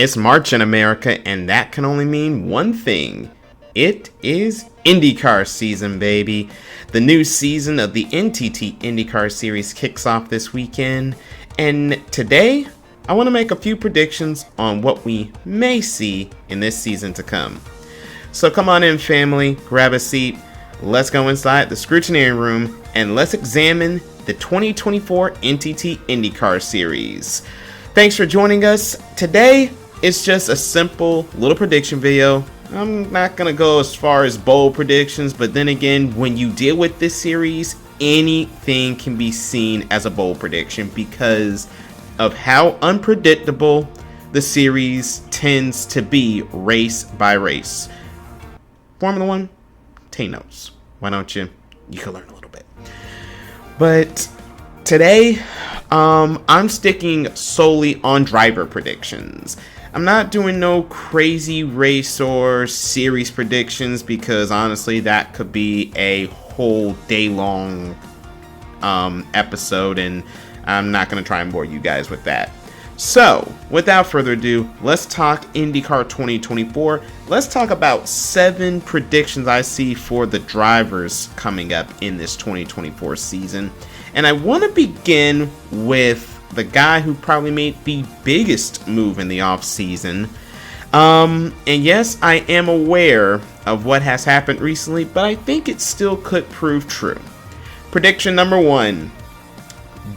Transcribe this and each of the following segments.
It's March in America, and that can only mean one thing. It is IndyCar season, baby. The new season of the NTT Indycar Series kicks off this weekend, and today I want to make a few predictions on what we may see in this season to come. So come on in, family, grab a seat, let's go inside the Scrutineering room, and let's examine the 2024 NTT Indycar Series. Thanks for joining us. Today, it's just a simple little prediction video. I'm not going to go as far as bold predictions, but then again, when you deal with this series, anything can be seen as a bold prediction because of how unpredictable the series tends to be race by race. Formula One, take notes. Why don't you? You can learn a little bit. But today, I'm sticking solely on driver predictions. I'm not doing no crazy race or series predictions because honestly that could be a whole day long episode, and I'm not going to try and bore you guys with that. So without further ado, let's talk IndyCar 2024. Let's talk about 7 predictions I see for the drivers coming up in this 2024 season. And I want to begin with the guy who probably made the biggest move in the offseason. And yes, I am aware of what has happened recently, but I think it still could prove true. Prediction number 1.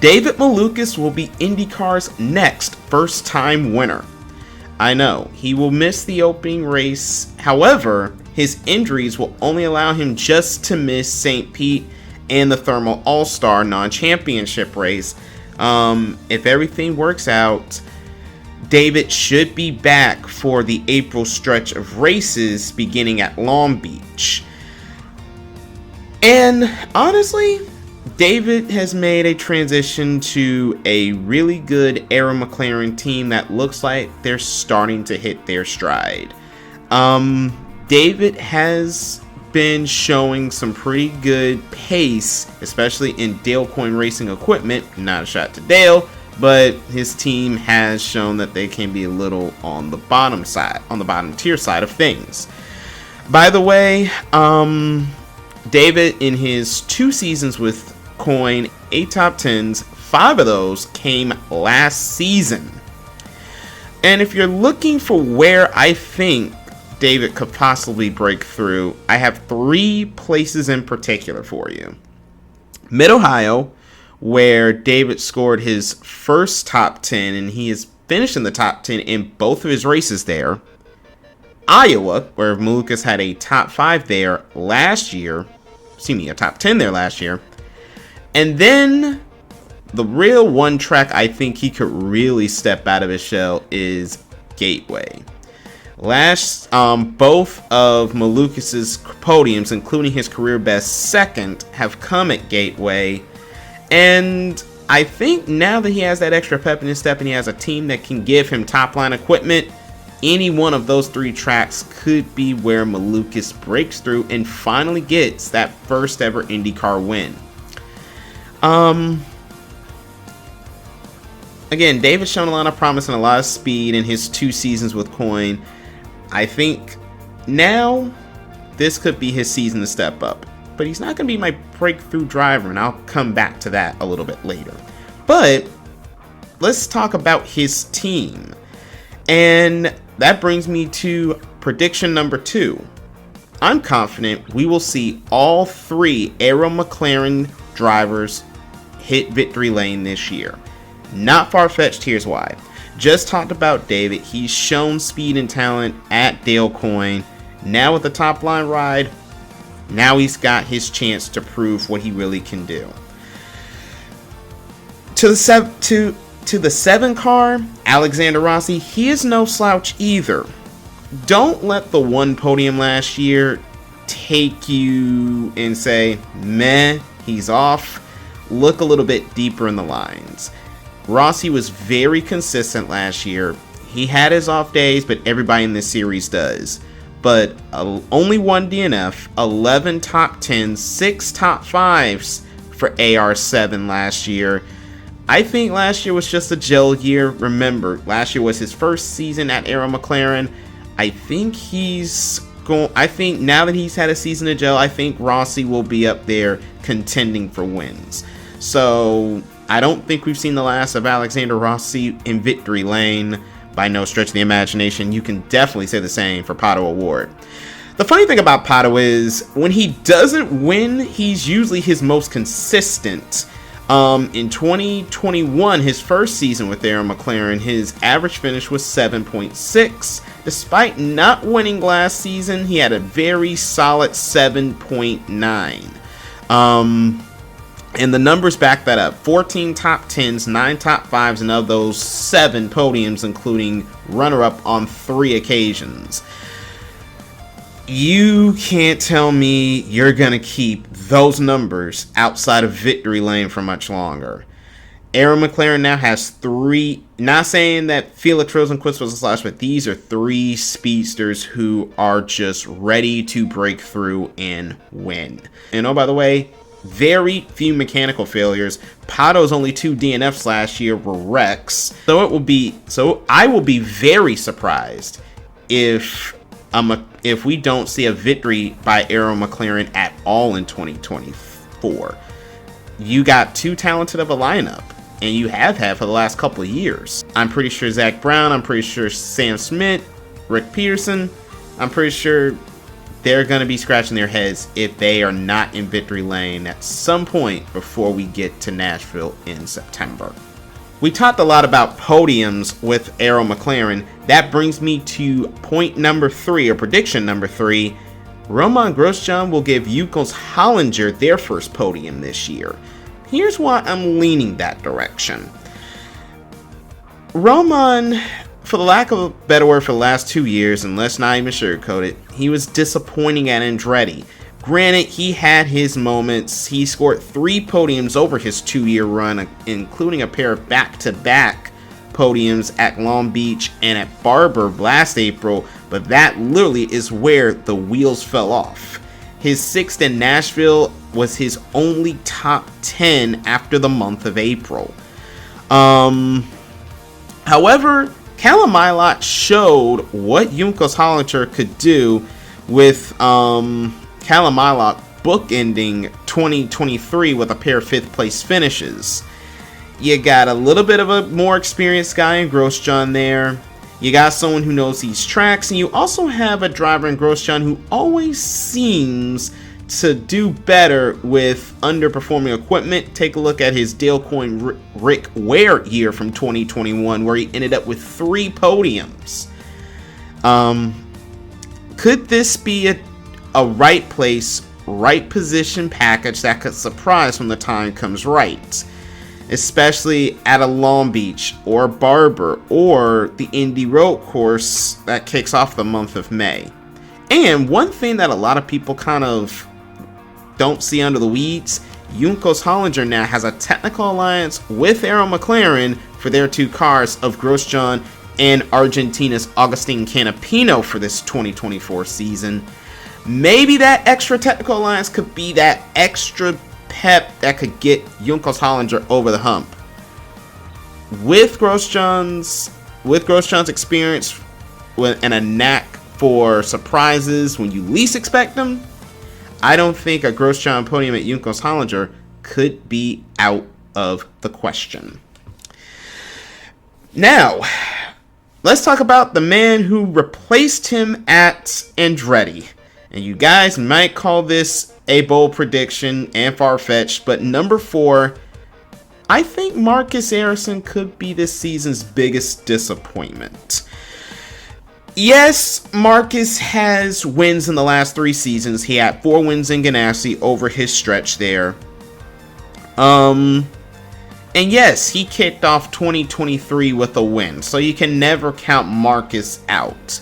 David Malukas will be IndyCar's next first-time winner. I know, he will miss the opening race. However, his injuries will only allow him just to miss St. Pete and the Thermal All-Star non-championship race. If everything works out, David should be back for the April stretch of races beginning at Long Beach. And honestly, David has made a transition to a really good Arrow McLaren team that looks like they're starting to hit their stride. David has been showing some pretty good pace, especially in Dale Coyne Racing equipment. Not a shot to Dale, but his team has shown that they can be a little on the bottom tier side of things. By the way, David in his 2 seasons with Coyne, 8 top 10s, 5 of those came last season. And if you're looking for where I think David could possibly break through, I have 3 places in particular for you. Mid-Ohio, where David scored his first top 10 and he has finished in the top 10 in both of his races there. Iowa, where Malukas had a top 5 there last year. A top 10 there last year. And then the real one track I think he could really step out of his shell is Gateway. Both of Malukas' podiums, including his career best second, have come at Gateway. And I think now that he has that extra pep in his step and he has a team that can give him top line equipment, any one of those 3 tracks could be where Malukas breaks through and finally gets that first ever IndyCar win. Again, David's shown a lot of promise and a lot of speed in his 2 seasons with Coyne. I think now this could be his season to step up. But he's not going to be my breakthrough driver, and I'll come back to that a little bit later. But let's talk about his team. And that brings me to prediction number 2. I'm confident we will see all 3 Arrow McLaren drivers hit victory lane this year. Not far-fetched, here's why. Just talked about David. He's shown speed and talent at Dale Coyne. Now with the top line ride, now he's got his chance to prove what he really can do. To the 7 car, Alexander Rossi, he is no slouch either. Don't let the 1 podium last year take you and say, meh, he's off. Look a little bit deeper in the lines. Rossi was very consistent last year. He had his off days, but everybody in this series does. But only 1 DNF, 11 top 10s, 6 top 5s for AR7 last year. I think last year was just a gel year. Remember, last year was his first season at Arrow McLaren. I think now that he's had a season of gel, I think Rossi will be up there contending for wins. So I don't think we've seen the last of Alexander Rossi in victory lane by no stretch of the imagination. You can definitely say the same for Pato O'Ward. The funny thing about Pato is when he doesn't win, he's usually his most consistent. In 2021, his first season with Arrow McLaren, his average finish was 7.6. Despite not winning last season, he had a very solid 7.9. And the numbers back that up. 14 top 10s, 9 top 5s, and of those 7 podiums, including runner-up on 3 occasions. You can't tell me you're going to keep those numbers outside of victory lane for much longer. Arrow McLaren now has 3, not saying that Felix Rosenqvist was a slash, but these are 3 speedsters who are just ready to break through and win. And oh, by the way, very few mechanical failures. Pato's only 2 DNFs last year were wrecks. So I will be very surprised if we don't see a victory by Arrow McLaren at all in 2024. You got too talented of a lineup, and you have had for the last couple of years. I'm pretty sure Zach Brown, I'm pretty sure Sam Smith, Rick Peterson, I'm pretty sure they're going to be scratching their heads if they are not in victory lane at some point before we get to Nashville in September. We talked a lot about podiums with Arrow McLaren. That brings me to point number 3, or prediction number 3. Roman Grosjean will give Juncos Hollinger their first podium this year. Here's why I'm leaning that direction. Roman, for the lack of a better word, for the last 2 years, and let's not even sugarcoat it, he was disappointing at Andretti. Granted, he had his moments. He scored 3 podiums over his 2-year run, including a pair of back-to-back podiums at Long Beach and at Barber last April, but that literally is where the wheels fell off. His 6th in Nashville was his only top 10 after the month of April. However, Callum Ilott showed what Juncos Hollinger could do with Callum Ilott bookending 2023 with a pair of 5th place finishes. You got a little bit of a more experienced guy in Grosjean there. You got someone who knows these tracks, and you also have a driver in Grosjean who always seems to do better with underperforming equipment. Take a look at his Dale Coyne Rick Ware year from 2021, where he ended up with 3 podiums. Could this be a right place, right position package that could surprise when the time comes right? Especially at a Long Beach or Barber or the Indy Road Course that kicks off the month of May. And one thing that a lot of people kind of don't see under the weeds, Juncos Hollinger now has a technical alliance with Arrow McLaren for their 2 cars of Grosjean and Argentina's Agustin Canapino for this 2024 season. Maybe that extra technical alliance could be that extra pep that could get Juncos Hollinger over the hump. With Grosjean's experience and a knack for surprises when you least expect them, I don't think a Grosjean podium at Juncos Hollinger could be out of the question. Now, let's talk about the man who replaced him at Andretti. And you guys might call this a bold prediction and far-fetched, but number 4, I think Marcus Ericsson could be this season's biggest disappointment. Yes, Marcus has wins in the last 3 seasons. He had 4 wins in Ganassi over his stretch there. And yes, he kicked off 2023 with a win, so you can never count Marcus out.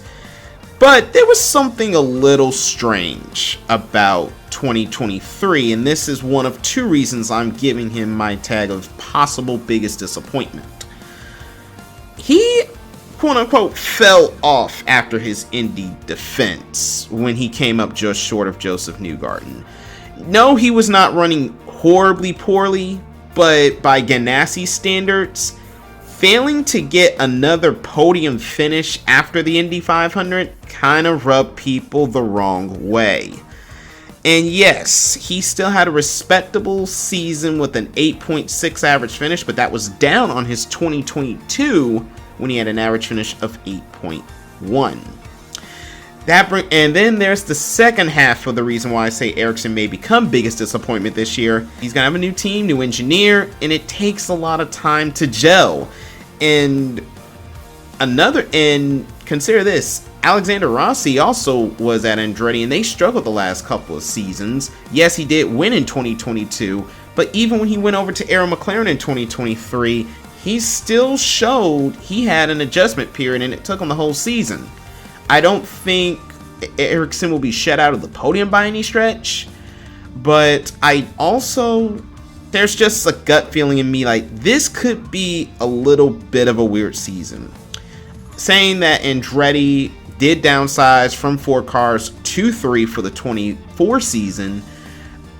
But there was something a little strange about 2023, and this is one of 2 reasons I'm giving him my tag of possible biggest disappointment. He, quote-unquote, fell off after his Indy defense when he came up just short of Joseph Newgarden. No, he was not running horribly poorly, but by Ganassi standards, failing to get another podium finish after the Indy 500 kind of rubbed people the wrong way. And yes, he still had a respectable season with an 8.6 average finish, but that was down on his 2022 when he had an average finish of 8.1. And then there's the second half of the reason why I say Ericsson may become biggest disappointment this year. He's gonna have a new team, new engineer, and it takes a lot of time to gel. And consider this, Alexander Rossi also was at Andretti, and they struggled the last couple of seasons. Yes, he did win in 2022, but even when he went over to Arrow McLaren in 2023, he still showed he had an adjustment period, and it took him the whole season. I don't think Ericsson will be shut out of the podium by any stretch, but there's just a gut feeling in me like this could be a little bit of a weird season. Saying that Andretti did downsize from 4 cars to 3 for the 24 season,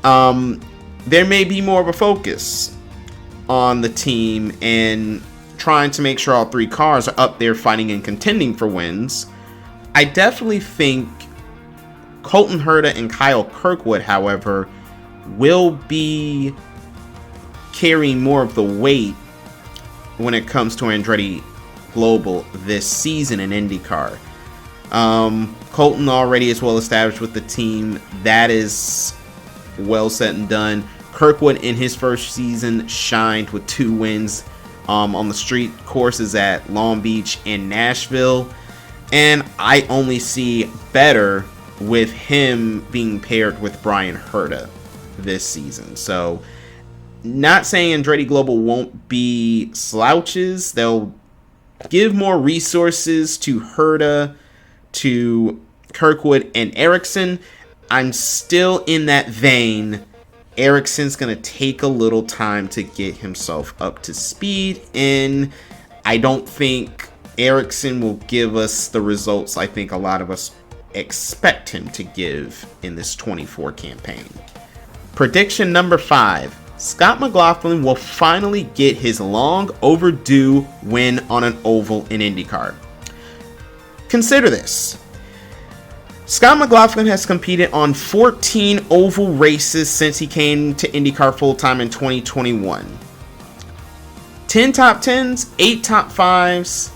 there may be more of a focus on the team and trying to make sure all 3 cars are up there fighting and contending for wins. I definitely think Colton Herta and Kyle Kirkwood, however, will be carrying more of the weight when it comes to Andretti Global this season in IndyCar. Colton already is well established with the team. That is well said and done. Kirkwood in his first season shined with 2 wins on the street courses at Long Beach and Nashville. And I only see better with him being paired with Brian Herta this season. So, not saying Andretti Global won't be slouches. They'll give more resources to Herta, to Kirkwood, and Ericsson. I'm still in that vein. Ericsson's going to take a little time to get himself up to speed, and I don't think Ericsson will give us the results I think a lot of us expect him to give in this 24 campaign. Prediction number 5. Scott McLaughlin will finally get his long overdue win on an oval in IndyCar. Consider this. Scott McLaughlin has competed on 14 oval races since he came to IndyCar full-time in 2021. 10 top 10s, 8 top 5s,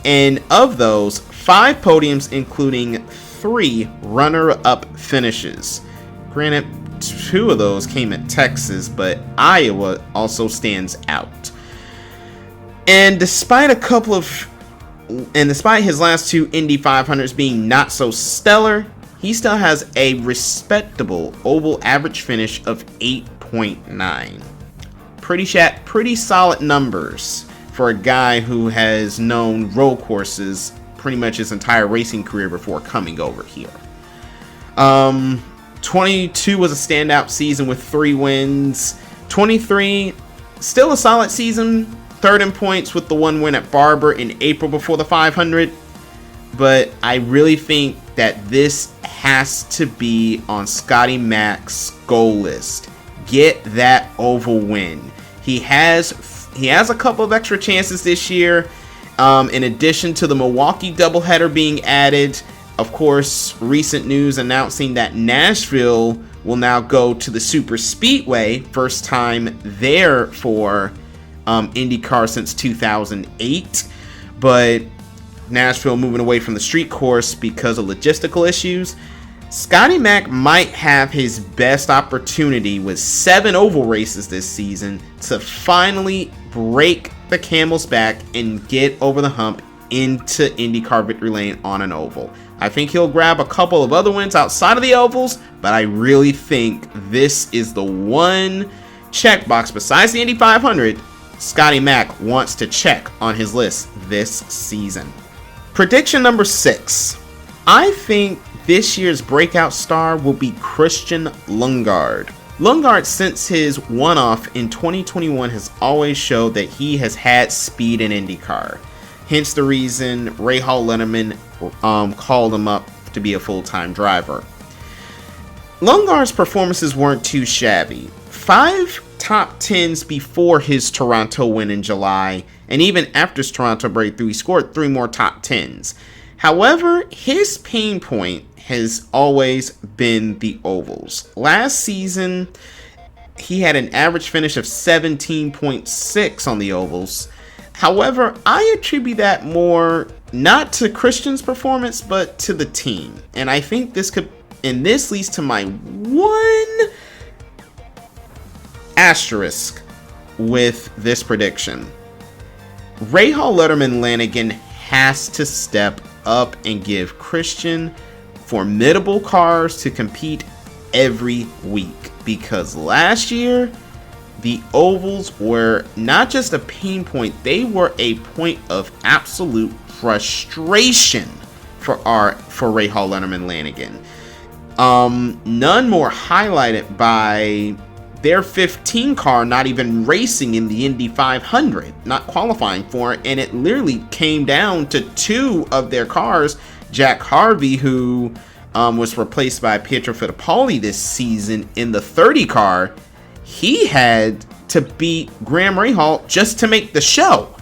and of those, 5 podiums, including 3 runner-up finishes. Granted, 2 of those came at Texas, but Iowa also stands out. And despite his last 2 Indy 500s being not so stellar, he still has a respectable oval average finish of 8.9. Pretty solid numbers for a guy who has known road courses pretty much his entire racing career before coming over here. 22 was a standout season with 3 wins. 23, still a solid season. 3rd in points with the 1 win at Barber in April before the 500. But I really think that this has to be on Scotty Mac's goal list. Get that oval win. He has a couple of extra chances this year. In addition to the Milwaukee doubleheader being added, of course, recent news announcing that Nashville will now go to the Super Speedway. First time there for IndyCar since 2008. But Nashville moving away from the street course because of logistical issues. Scotty Mac might have his best opportunity with 7 oval races this season to finally break the camel's back and get over the hump into IndyCar victory lane on an oval. I think he'll grab a couple of other wins outside of the ovals, but I really think this is the one checkbox besides the Indy 500 Scotty Mac wants to check on his list this season. Prediction number 6. I think this year's breakout star will be Christian Lundgaard. Lundgaard, since his one-off in 2021, has always showed that he has had speed in IndyCar. Hence the reason Ray Hall Letterman called him up to be a full-time driver. Lundgaard's performances weren't too shabby. 5 top 10s before his Toronto win in July, and even after his Toronto breakthrough, he scored 3 more top 10s. However, his pain point has always been the ovals. Last season, he had an average finish of 17.6 on the ovals. However, I attribute that more not to Christian's performance, but to the team. And I think this leads to my one asterisk with this prediction. Rahal Letterman Lanigan has to step up and give Christian formidable cars to compete every week, because last year the ovals were not just a pain point, they were a point of absolute frustration for Rahal Letterman Lanigan. None more highlighted by their 15 car not even racing in the Indy 500, not qualifying for it, and it literally came down to 2 of their cars. Jack Harvey, who was replaced by Pietro Fittipaldi this season in the 30 car, he had to beat Graham Rahal just to make the show.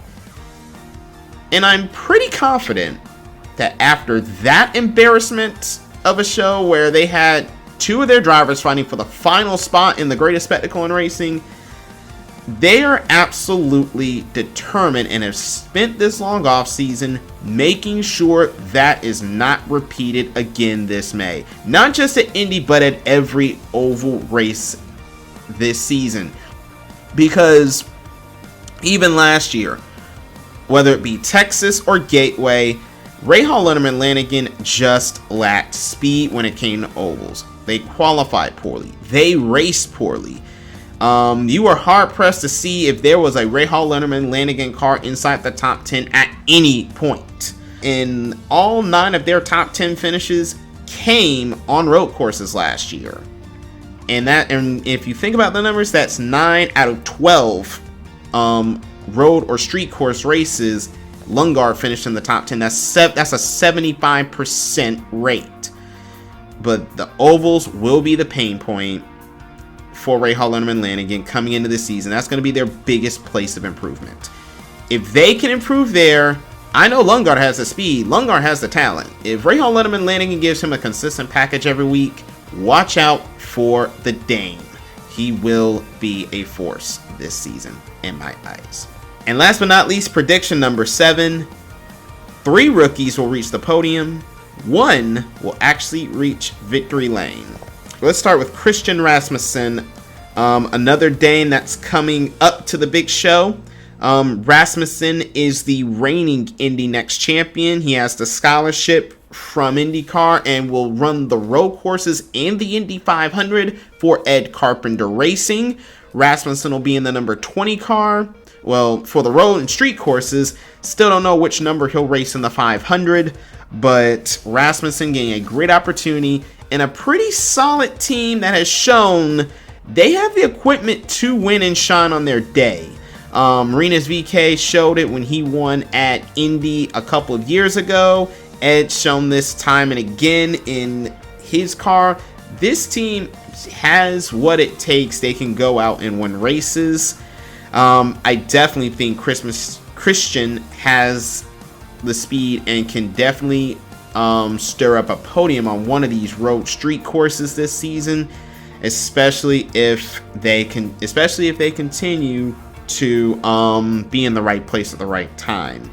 And I'm pretty confident that after that embarrassment of a show where they had 2 of their drivers fighting for the final spot in the greatest spectacle in racing, they are absolutely determined and have spent this long off season making sure that is not repeated again this May. Not just at Indy, but at every oval race this season. Because even last year, whether it be Texas or Gateway, Rahal Letterman Lanigan just lacked speed when it came to ovals. They qualified poorly. They raced poorly. You were hard-pressed to see if there was a Rahal Letterman Lanigan car inside the top 10 at any point. And all 9 of their top 10 finishes came on road courses last year. And if you think about the numbers, that's 9 out of 12 road or street course races Lundgaard finished in the top 10. That's a 75% rate. But the ovals will be the pain point for Rahal Letterman Lanigan coming into the season. That's going to be their biggest place of improvement. If they can improve there, I know Lundgaard has the speed. Lundgaard has the talent. If Rahal Letterman Lanigan gives him a consistent package every week, watch out for the Dane. He will be a force this season in my eyes. And last but not least, prediction number 7. 3 rookies will reach the podium. 1 will actually reach victory lane. Let's start with Christian Rasmussen, another Dane that's coming up to the big show. Rasmussen is the reigning Indy Next champion. He has the scholarship from IndyCar and will run the road courses and the Indy 500 for Ed Carpenter Racing. Rasmussen will be in the number 20 car. Well, for the road and street courses, still don't know which number he'll race in the 500, but Rasmussen getting a great opportunity and a pretty solid team that has shown they have the equipment to win and shine on their day. Rinus VeeKay showed it when he won at Indy a couple of years ago. Ed's shown this time and again in his car. This team has what it takes. They can go out and win races. I definitely think Christian has the speed and can definitely stir up a podium on one of these road street courses this season, especially if they continue to be in the right place at the right time.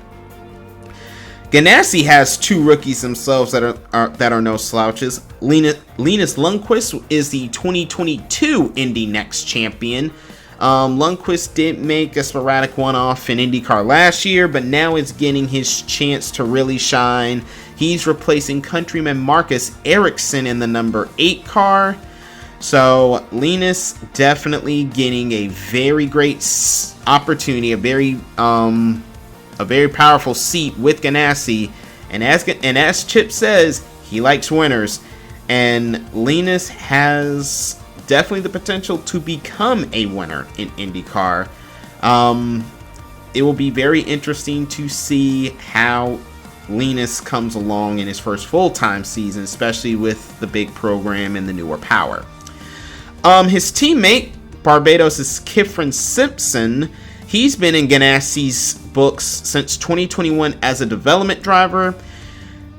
Ganassi has 2 rookies themselves that are no slouches. Linus Lundqvist is the 2022 Indy Next champion. Lundqvist did make a sporadic one-off in IndyCar last year, but now is getting his chance to really shine. He's replacing countryman Marcus Ericsson in the number 8 car. So Linus definitely getting a very great opportunity, a very powerful seat with Ganassi. And as Chip says, he likes winners. And Linus has definitely the potential to become a winner in IndyCar. It will be very interesting to see how Linus comes along in his first full-time season, especially with the big program and the newer power. His teammate, Barbados' Kifrin Simpson. He's been in Ganassi's books since 2021 as a development driver.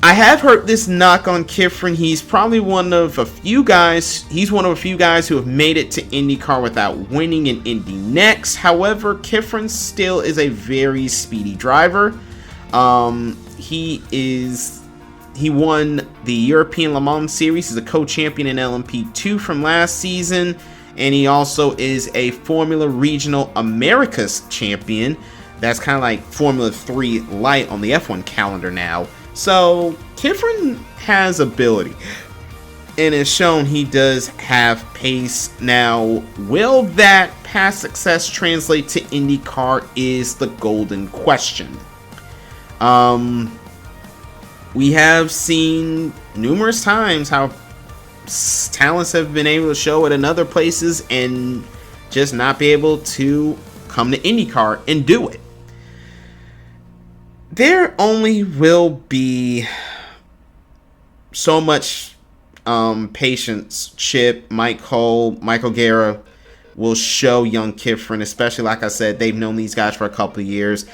I have heard this knock on Kifrin. He's probably one of a few guys. He's one of a few guys who have made it to IndyCar without winning in Indy Next. However, Kifrin still is a very speedy driver. He won the European Le Mans Series. He's a co-champion in LMP2 from last season. And he also is a Formula Regional Americas champion. That's kind of like Formula 3 light on the F1 calendar now. So, Kifrin has ability, and as shown, he does have pace. Now, will that past success translate to IndyCar is the golden question. We have seen numerous times how talents have been able to show it in other places and just not be able to come to IndyCar and do it. There only will be so much patience Chip, Mike Hull, Michael Guerra will show young Kifrin, especially, like I said, they've known these guys for a couple of years.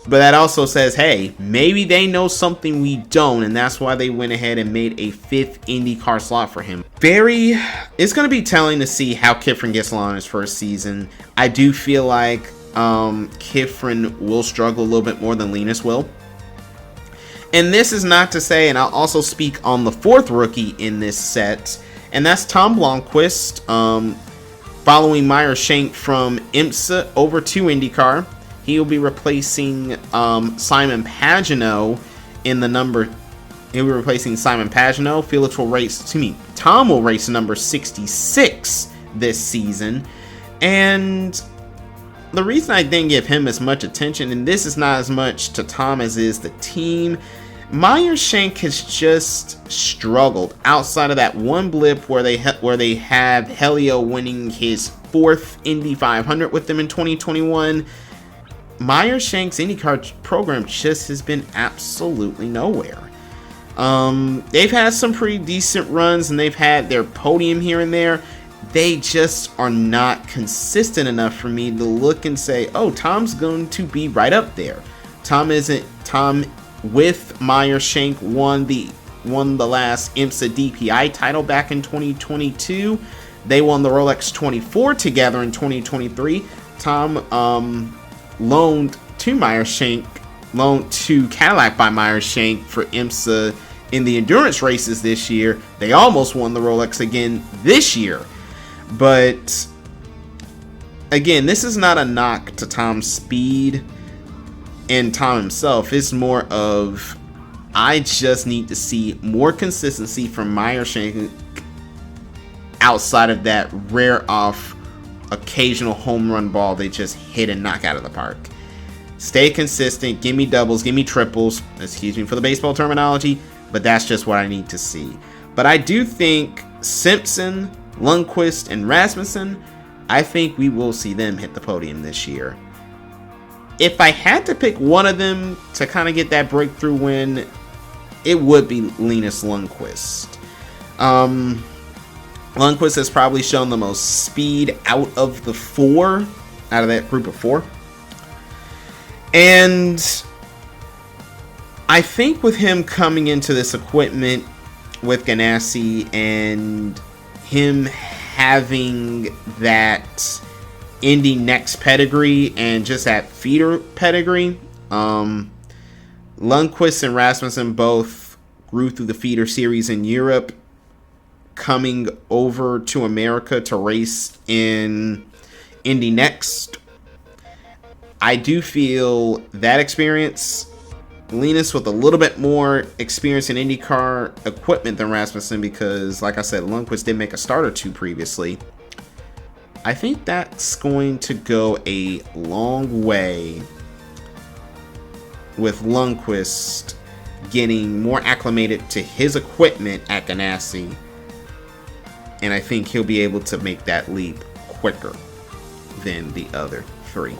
But that also says, hey, maybe they know something we don't, and that's why they went ahead and made a 5th IndyCar slot for him. It's going to be telling to see how Kifrin gets along in his first season. I do feel like Kifrin will struggle a little bit more than Linus will. And this is not to say, and I'll also speak on the 4th rookie in this set, and that's Tom Blomqvist, following Meyer Shank from IMSA over to IndyCar. He will be replacing Simon Pagenaud in the number. He'll be replacing Simon Pagenaud. Tom will race number 66 this season, and the reason I didn't give him as much attention, and this is not as much to Tom as is the team, Meyer Shank has just struggled outside of that one blip where they had Helio winning his 4th Indy 500 with them in 2021. Meyer Shank's IndyCar program just has been absolutely nowhere. They've had some pretty decent runs and they've had their podium here and there. They just are not consistent enough for me to look and say, oh, Tom's going to be right up there. Tom with Meyer Shank won the last IMSA DPI title back in 2022. They won the Rolex 24 together in 2023. Tom loaned to Cadillac by Meyer Shank for IMSA in the endurance races this year. They almost won the Rolex again this year. But again, this is not a knock to Tom's speed and Tom himself. It's more of, I just need to see more consistency from Meyer Shank outside of that rare off occasional home run ball they just hit and knock out of the park. Stay consistent, give me doubles, give me triples, excuse me for the baseball terminology, but that's just what I need to see. But I do think Simpson, Lundqvist, and Rasmussen, I think we will see them hit the podium this year. If I had to pick one of them to kind of get that breakthrough win, it would be Linus Lundqvist. Lundqvist has probably shown the most speed out of that group of 4. And I think with him coming into this equipment with Ganassi and him having that Indy Next pedigree and just that feeder pedigree, Lundqvist and Rasmussen both grew through the feeder series in Europe, coming over to America to race in Indy Next. I do feel that experience, Linus with a little bit more experience in IndyCar equipment than Rasmussen, because like I said, Lundqvist did make a start or 2 previously. I think that's going to go a long way with Lundqvist getting more acclimated to his equipment at Ganassi. And I think he'll be able to make that leap quicker than the other 3.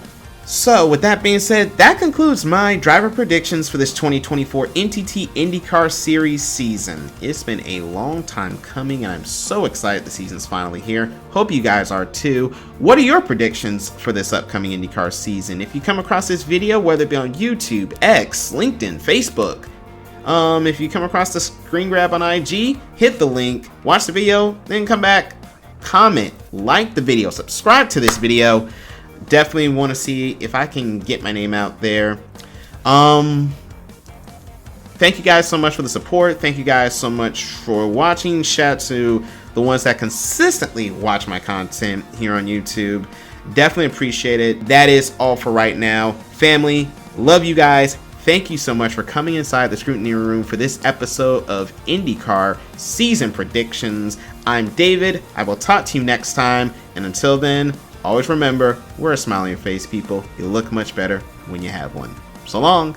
So, with that being said, that concludes my driver predictions for this 2024 NTT IndyCar Series season. It's been a long time coming, and I'm so excited the season's finally here. Hope you guys are too. What are your predictions for this upcoming IndyCar season? If you come across this video, whether it be on YouTube, X, LinkedIn, Facebook, if you come across the screen grab on IG, hit the link, watch the video, then come back, comment, like the video, subscribe to this video. Definitely want to see if I can get my name out there. Thank you guys so much for the support. Thank you guys so much for watching. Shout out to the ones that consistently watch my content here on YouTube. Definitely appreciate it. That is all for right now. Family, love you guys. Thank you so much for coming inside the Scrutineering room for this episode of IndyCar Season Predictions. I'm David. I will talk to you next time. And until then, always remember, wear a smile on your face, people. You look much better when you have one. So long.